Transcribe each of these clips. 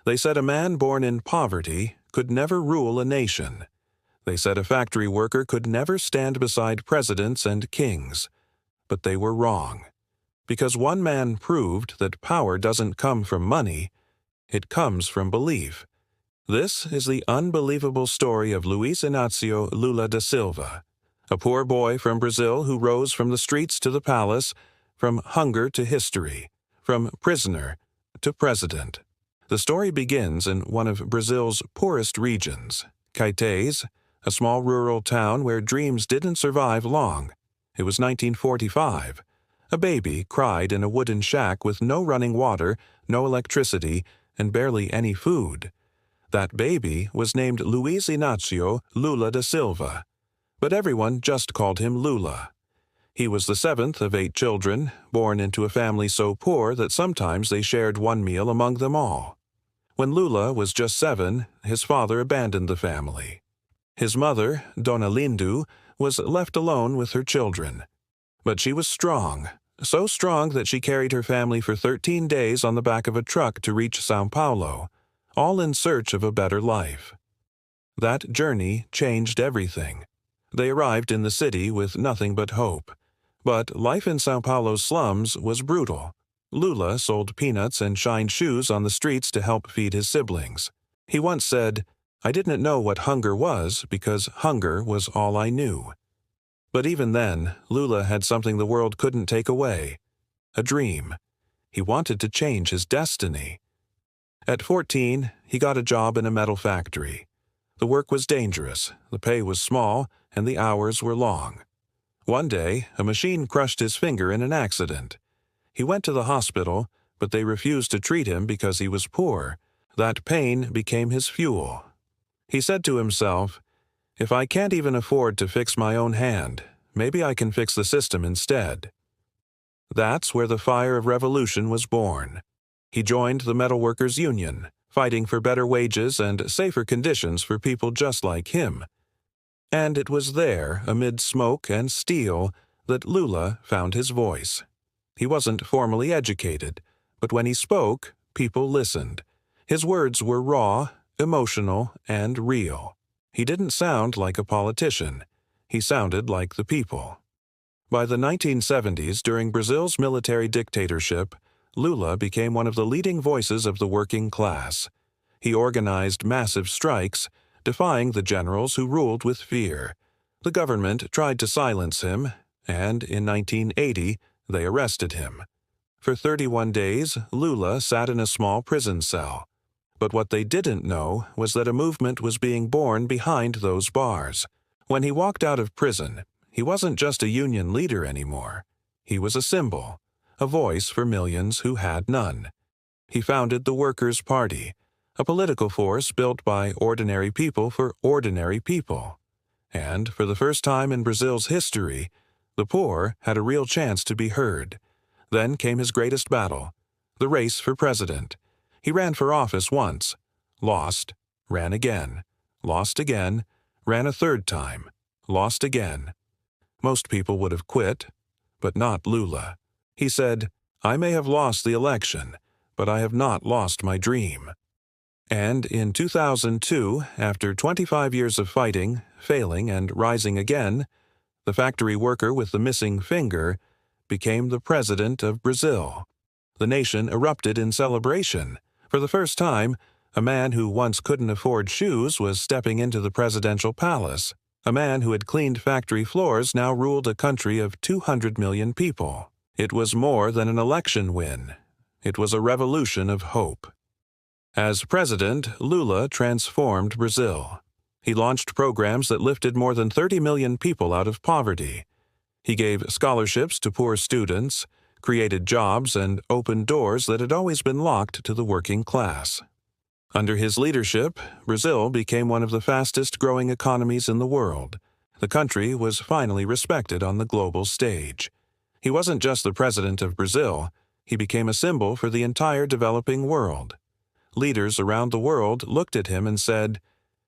They said a man born in poverty could never rule a nation. They said a factory worker could never stand beside presidents and kings. But they were wrong. Because one man proved that power doesn't come from money, it comes from belief. This is the unbelievable story of Luiz Inácio Lula da Silva, a poor boy from Brazil who rose from the streets to the palace, from hunger to history, from prisoner to president. The story begins in one of Brazil's poorest regions, Caetés, a small rural town where dreams didn't survive long. It was 1945. A baby cried in a wooden shack with no running water, no electricity, and barely any food. That baby was named Luiz Inácio Lula da Silva, but everyone just called him Lula. He was the seventh of 8 children, born into a family so poor that sometimes they shared one meal among them all. When Lula was just 7, his father abandoned the family. His mother, Dona Lindu, was left alone with her children. But she was strong, so strong that she carried her family for 13 days on the back of a truck to reach São Paulo, all in search of a better life. That journey changed everything. They arrived in the city with nothing but hope. But life in São Paulo's slums was brutal. Lula sold peanuts and shined shoes on the streets to help feed his siblings. He once said, "I didn't know what hunger was because hunger was all I knew." But even then, Lula had something the world couldn't take away: a dream. He wanted to change his destiny. At 14, he got a job in a metal factory. The work was dangerous, the pay was small, and the hours were long. One day, a machine crushed his finger in an accident. He went to the hospital, but they refused to treat him because he was poor. That pain became his fuel. He said to himself, "If I can't even afford to fix my own hand, maybe I can fix the system instead." That's where the fire of revolution was born. He joined the Metalworkers Union, fighting for better wages and safer conditions for people just like him. And it was there, amid smoke and steel, that Lula found his voice. He wasn't formally educated, but when he spoke, people listened. His words were raw, emotional, and real. He didn't sound like a politician. He sounded like the people. By the 1970s, during Brazil's military dictatorship, Lula became one of the leading voices of the working class. He organized massive strikes, defying the generals who ruled with fear. The government tried to silence him, and in 1980, they arrested him. For 31 days, Lula sat in a small prison cell. But what they didn't know was that a movement was being born behind those bars. When he walked out of prison, he wasn't just a union leader anymore. He was a symbol, a voice for millions who had none. He founded the Workers' Party, a political force built by ordinary people for ordinary people. And for the first time in Brazil's history, the poor had a real chance to be heard. Then came his greatest battle, the race for president. He ran for office once, lost, ran again, lost again, ran a third time, lost again. Most people would have quit, but not Lula. He said, "I may have lost the election, but I have not lost my dream." And in 2002, after 25 years of fighting, failing, and rising again, the factory worker with the missing finger became the president of Brazil. The nation erupted in celebration. For the first time, a man who once couldn't afford shoes was stepping into the presidential palace. A man who had cleaned factory floors now ruled a country of 200 million people. It was more than an election win. It was a revolution of hope. As president, Lula transformed Brazil. He launched programs that lifted more than 30 million people out of poverty. He gave scholarships to poor students, created jobs, and opened doors that had always been locked to the working class. Under his leadership, Brazil became one of the fastest-growing economies in the world. The country was finally respected on the global stage. He wasn't just the president of Brazil, he became a symbol for the entire developing world. Leaders around the world looked at him and said,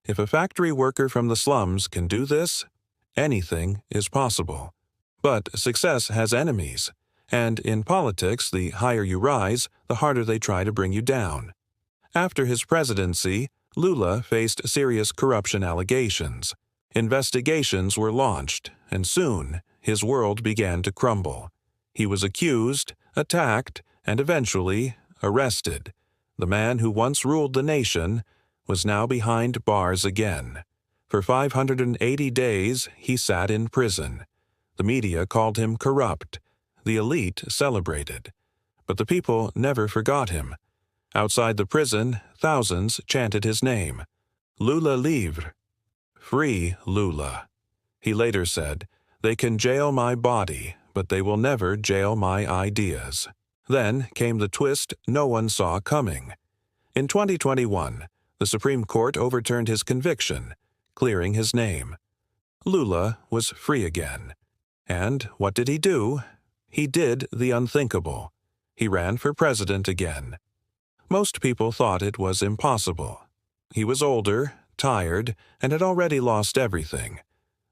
"If a factory worker from the slums can do this, anything is possible." But success has enemies, and in politics, the higher you rise, the harder they try to bring you down. After his presidency, Lula faced serious corruption allegations. Investigations were launched, and soon his world began to crumble. He was accused, attacked, and eventually arrested. The man who once ruled the nation was now behind bars again. For 580 days, he sat in prison. The media called him corrupt. The elite celebrated. But the people never forgot him. Outside the prison, thousands chanted his name. Lula libre. Free Lula. He later said, "They can jail my body, but they will never jail my ideas." Then came the twist no one saw coming. In 2021, the Supreme Court overturned his conviction, clearing his name. Lula was free again. And what did he do? He did the unthinkable. He ran for president again. Most people thought it was impossible. He was older, tired, and had already lost everything.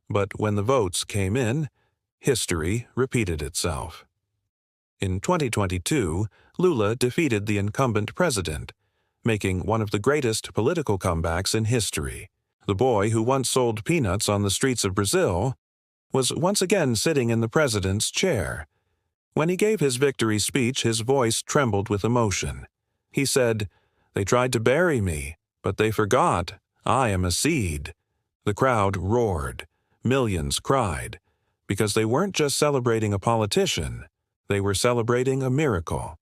But when the votes came in, history repeated itself. In 2022, Lula defeated the incumbent president, making one of the greatest political comebacks in history. The boy who once sold peanuts on the streets of Brazil was once again sitting in the president's chair. When he gave his victory speech, his voice trembled with emotion. He said, "They tried to bury me, but they forgot I am a seed." The crowd roared. Millions cried, because they weren't just celebrating a politician, they were celebrating a miracle.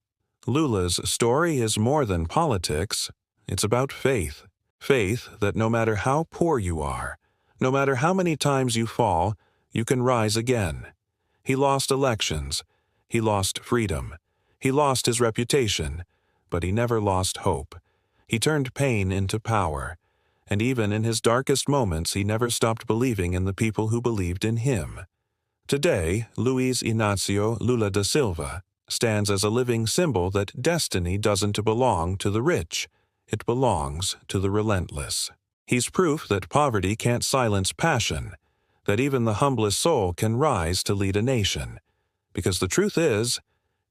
Lula's story is more than politics. It's about faith. Faith that no matter how poor you are, no matter how many times you fall, you can rise again. He lost elections. He lost freedom. He lost his reputation, but he never lost hope. He turned pain into power. And even in his darkest moments, he never stopped believing in the people who believed in him. Today, Luiz Inácio Lula da Silva stands as a living symbol that destiny doesn't belong to the rich. It belongs to the relentless. He's proof that poverty can't silence passion, that even the humblest soul can rise to lead a nation. Because the truth is,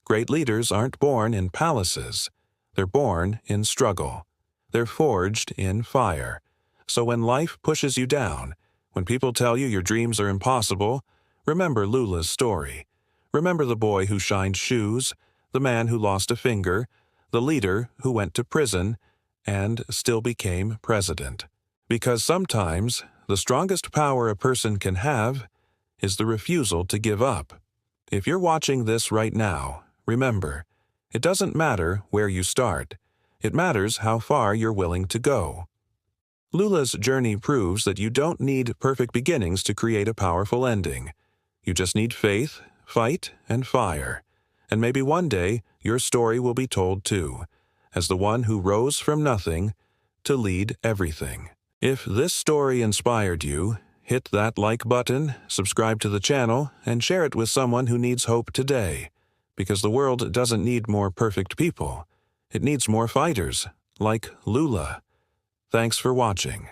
great leaders aren't born in palaces. They're born in struggle. They're forged in fire. So when life pushes you down, when people tell you your dreams are impossible, remember Lula's story. Remember the boy who shined shoes, the man who lost a finger, the leader who went to prison and still became president. Because sometimes the strongest power a person can have is the refusal to give up. If you're watching this right now, remember, it doesn't matter where you start. It matters how far you're willing to go. Lula's journey proves that you don't need perfect beginnings to create a powerful ending. You just need faith, fight, and fire. And maybe one day your story will be told too, as the one who rose from nothing to lead everything. If this story inspired you, hit that like button, subscribe to the channel, and share it with someone who needs hope today. Because the world doesn't need more perfect people. It needs more fighters, like Lula. Thanks for watching.